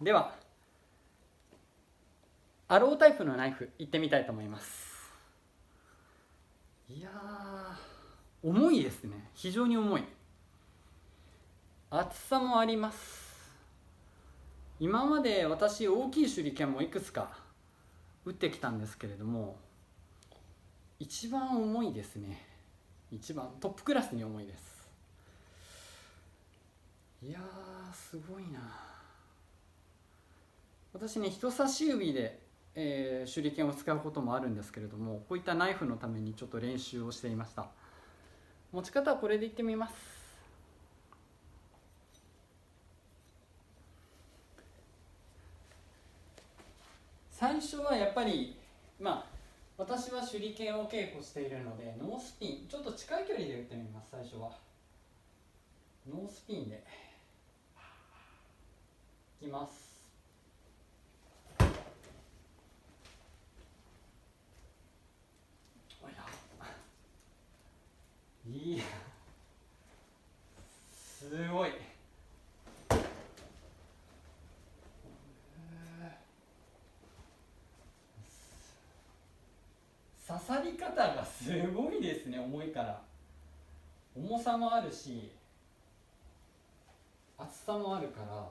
ではアロータイプのナイフいってみたいと思います。いやー、重いですね。非常に重い。厚さもあります。今まで私大きい手裏剣もいくつか打ってきたんですけれども、一番重いですね。一番トップクラスに重いです。いやー、すごいな。私ね、人差し指で、手裏剣を使うこともあるんですけれども、こういったナイフのためにちょっと練習をしていました。持ち方はこれでいってみます。最初はやっぱり私は手裏剣を稽古しているので、ノースピン、ちょっと近い距離で打ってみます。最初はノースピンでいきます。いや、すごい。刺さり方がすごいですね。重いから、重さもあるし厚さもあるから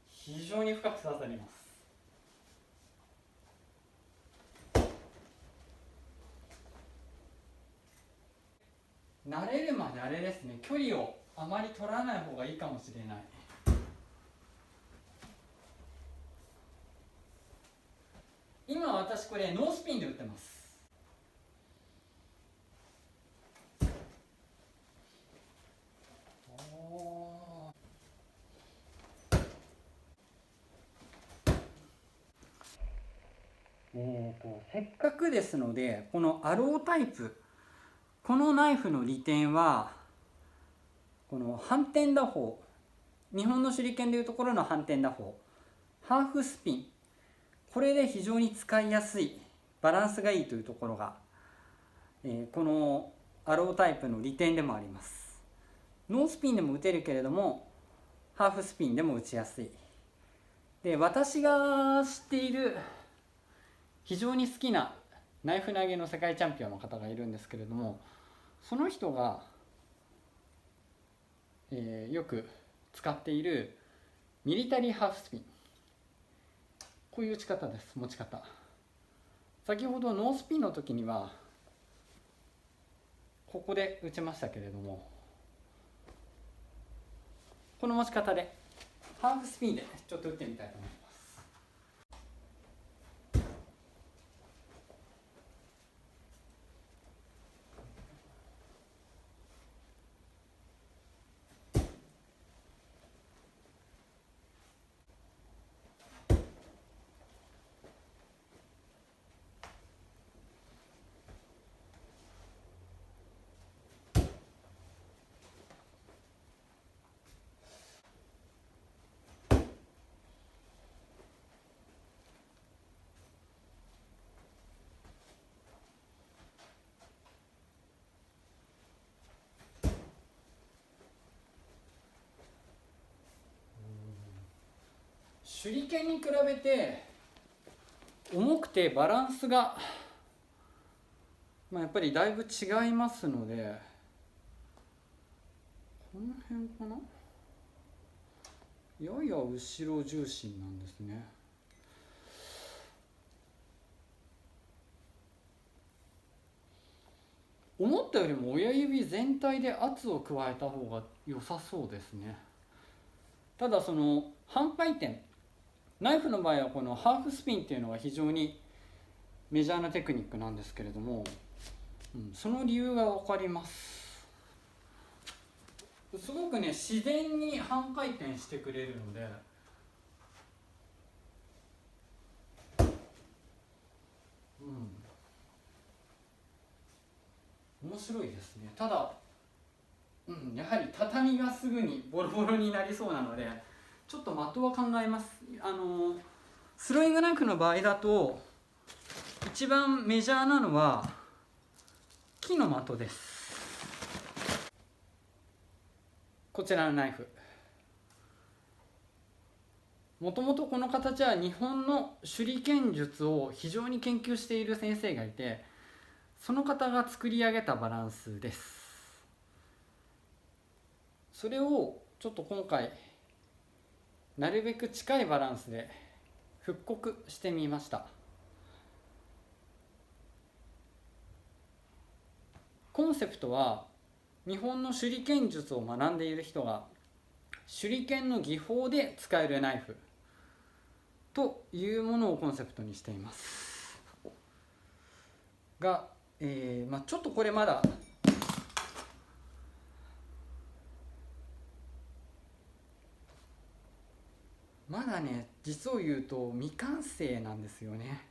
非常に深く刺さります。慣れるまであれですね、距離をあまり取らない方がいいかもしれない。今私これノースピンで打ってます。せっかくですので、このアロータイプ、このナイフの利点はこの反転打法、日本の手裏剣でいうところの反転打法、ハーフスピン、これで非常に使いやすい、バランスがいいというところが、このアロータイプの利点でもあります。ノースピンでも打てるけれどもハーフスピンでも打ちやすい。で、私が知っている非常に好きなナイフ投げの世界チャンピオンの方がいるんですけれども、その人が、よく使っているミリタリーハーフスピン、こういう打ち方です。持ち方、先ほどノースピンの時にはここで打ちましたけれども、この持ち方でハーフスピンでちょっと打ってみたいと思います。手裏剣に比べて重くてバランスが、やっぱりだいぶ違いますので、この辺かな、やや後ろ重心なんですね。思ったよりも親指全体で圧を加えた方が良さそうですね。ただその半回転、ナイフの場合はこのハーフスピンっていうのが非常にメジャーなテクニックなんですけれども、その理由が分かります。すごくね、自然に半回転してくれるので、面白いですね。ただ、やはり畳がすぐにボロボロになりそうなので、ちょっと的は考えます。スローイングナイフの場合だと一番メジャーなのは木の的です。こちらのナイフ、もともとこの形は日本の手裏剣術を非常に研究している先生がいて、その方が作り上げたバランスです。それをちょっと今回なるべく近いバランスで復刻してみました。コンセプトは、日本の手裏剣術を学んでいる人が手裏剣の技法で使えるナイフというものをコンセプトにしていますが、ちょっとこれまだね、実を言うと未完成なんですよね。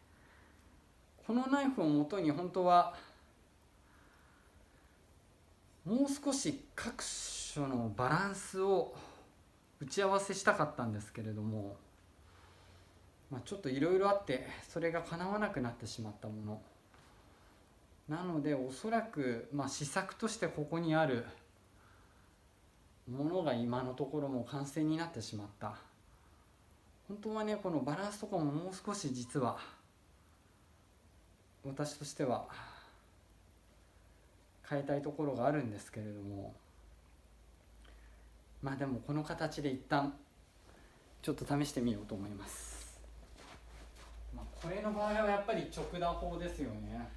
このナイフをもとに本当はもう少し各所のバランスを打ち合わせしたかったんですけれども、ちょっといろいろあってそれが叶わなくなってしまったものなので、おそらく試作としてここにあるものが今のところもう完成になってしまった。本当はね、このバランスとかももう少し実は私としては変えたいところがあるんですけれども、でもこの形で一旦ちょっと試してみようと思います。これの場合はやっぱり直打法ですよね。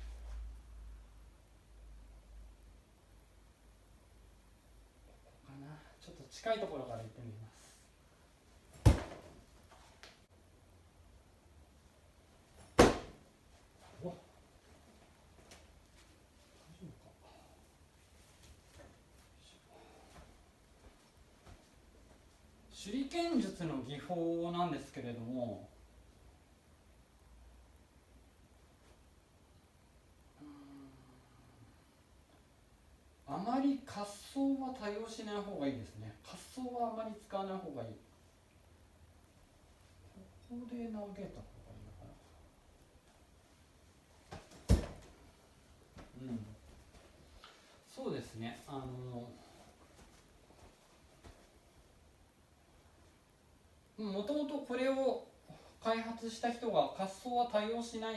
ちょっと近いところから行ってみます。手裏剣術の技法なんですけれども、あまり滑走は多用しない方がいいですね。滑走はあまり使わない方がいい。ここで投げた方がいいのかな。そうですね。もともとこれを開発した人が滑走は多用しない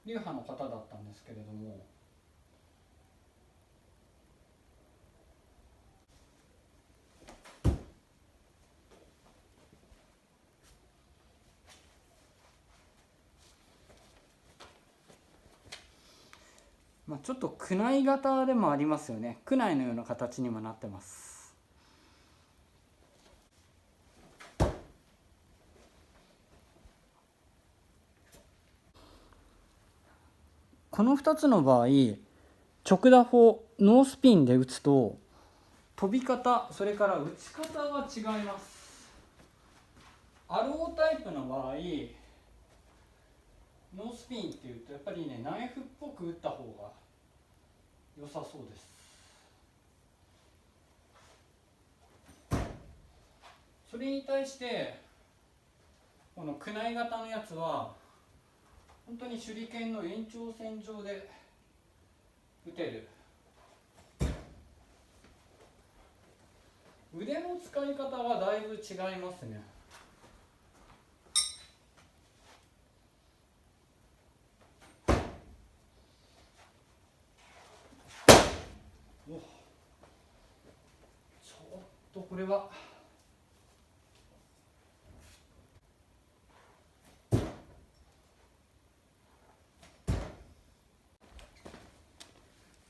流派の方だったんですけれども、ちょっと区内型でもありますよね。区内のような形にもなってます。この2つの場合、直打法ノースピンで打つと飛び方、それから打ち方が違います。ROタイプの場合、ノースピンっていうとやっぱりね、ナイフっぽく打った方が良さそうです。それに対してこの区内型のやつは本当に手裏剣の延長線上で打てる。腕の使い方がだいぶ違いますね。ちょっとこれは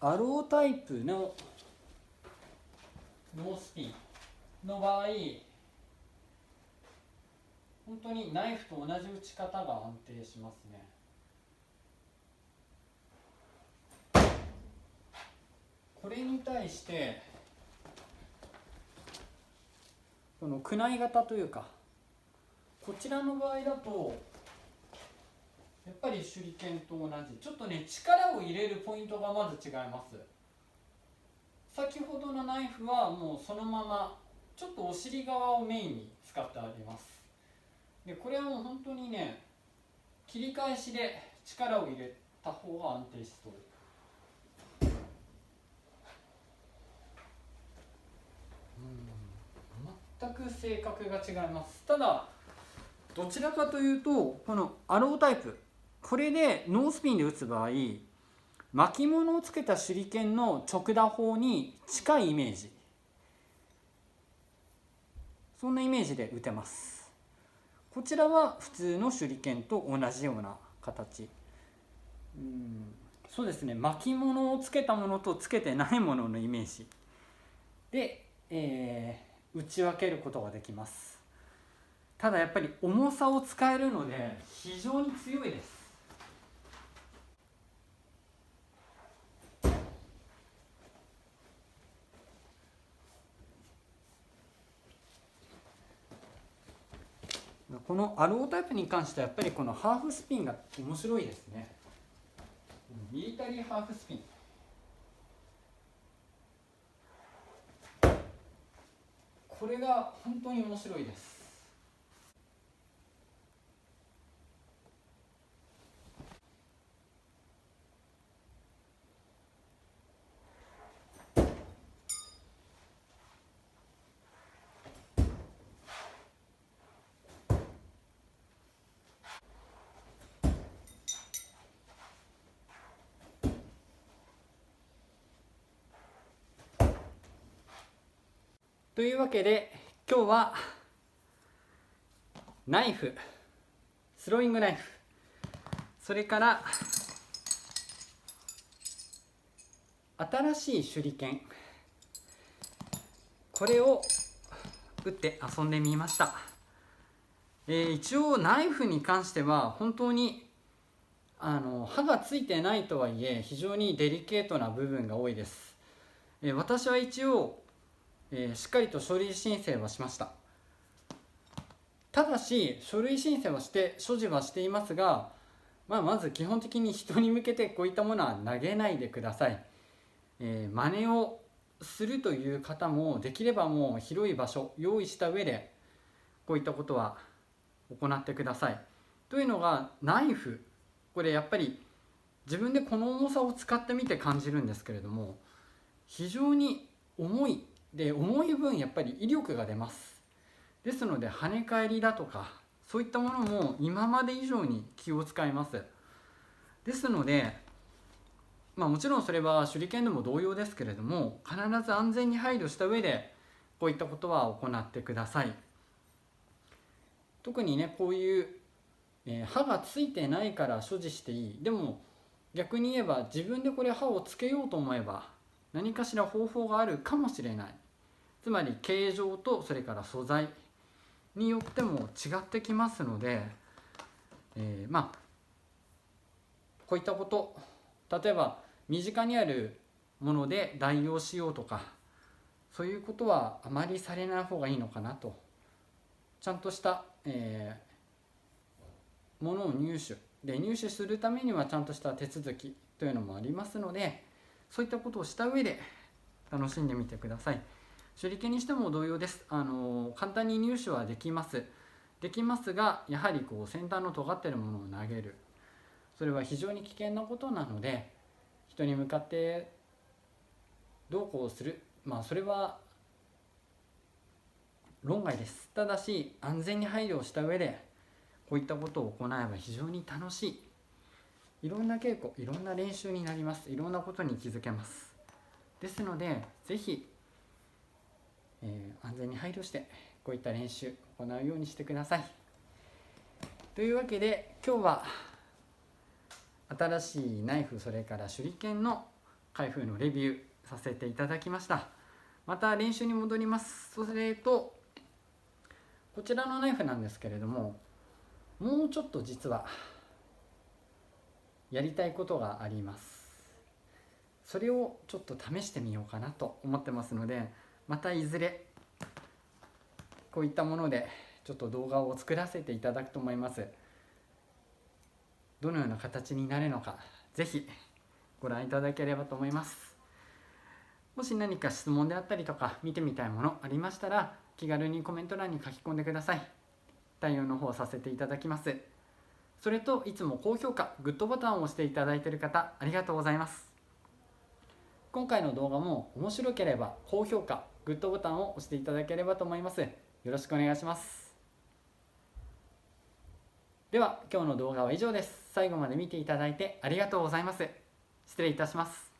アロータイプのノースピンの場合、本当にナイフと同じ打ち方が安定しますね。これに対してこの区内型というか、こちらの場合だとやっぱり手裏剣と同じ、ちょっとね、力を入れるポイントがまず違います。先ほどのナイフはもうそのままちょっとお尻側をメインに使ってあります。でこれはもう本当にね、切り返しで力を入れた方が安定しそう。全く性格が違います。ただどちらかというとこのアロータイプ、これでノースピンで打つ場合、巻物をつけた手裏剣の直打法に近いイメージ、そんなイメージで打てます。こちらは普通の手裏剣と同じような形、そうですね、巻物をつけたものとつけてないもののイメージで、打ち分けることができます。ただやっぱり重さを使えるので非常に強いです。このアロータイプに関してはやっぱりこのハーフスピンが面白いですね。ミリタリーハーフスピン、これが本当に面白いです。というわけで今日はナイフ、スローイングナイフ、それから新しい手裏剣、これを打って遊んでみました。一応ナイフに関しては本当に刃がついてないとはいえ非常にデリケートな部分が多いです。私は一応しっかりと書類申請はしました。ただし書類申請はして所持はしていますが、まず基本的に人に向けてこういったものは投げないでください。真似をするという方もできればもう広い場所用意した上でこういったことは行ってください。というのがナイフ、これやっぱり自分でこの重さを使ってみて感じるんですけれども、非常に重いで、重い分やっぱり威力が出ます。ですので跳ね返りだとかそういったものも今まで以上に気を使います。ですのでもちろんそれは手裏剣でも同様ですけれども、必ず安全に配慮した上でこういったことは行ってください。特にね、こういう、刃がついてないから所持していい、でも逆に言えば自分でこれ刃をつけようと思えば何かしら方法があるかもしれない。つまり形状とそれから素材によっても違ってきますので、こういったこと、例えば身近にあるもので代用しようとかそういうことはあまりされない方がいいのかなと。ちゃんとした、ものを入手するためにはちゃんとした手続きというのもありますので、そういったことをした上で楽しんでみてください。手裏剣にしても同様です。簡単に入手はできますが、やはりこう先端の尖っているものを投げる、それは非常に危険なことなので、人に向かってどうこうする、それは論外です。ただし安全に配慮をした上でこういったことを行えば非常に楽しい、いろんな稽古、いろんな練習になります。いろんなことに気づけます。ですのでぜひ、安全に配慮してこういった練習を行うようにしてください。というわけで今日は新しいナイフ、それから手裏剣の開封のレビューさせていただきました。また練習に戻ります。それとこちらのナイフなんですけれども、もうちょっと実はやりたいことがあります。それをちょっと試してみようかなと思ってますので、またいずれこういったものでちょっと動画を作らせていただくと思います。どのような形になるのかぜひご覧いただければと思います。もし何か質問であったりとか見てみたいものありましたら気軽にコメント欄に書き込んでください。対応の方させていただきます。それといつも高評価、グッドボタンを押していただいている方ありがとうございます。今回の動画も面白ければ高評価、グッドボタンを押していただければと思います。よろしくお願いします。では今日の動画は以上です。最後まで見ていただいてありがとうございます。失礼いたします。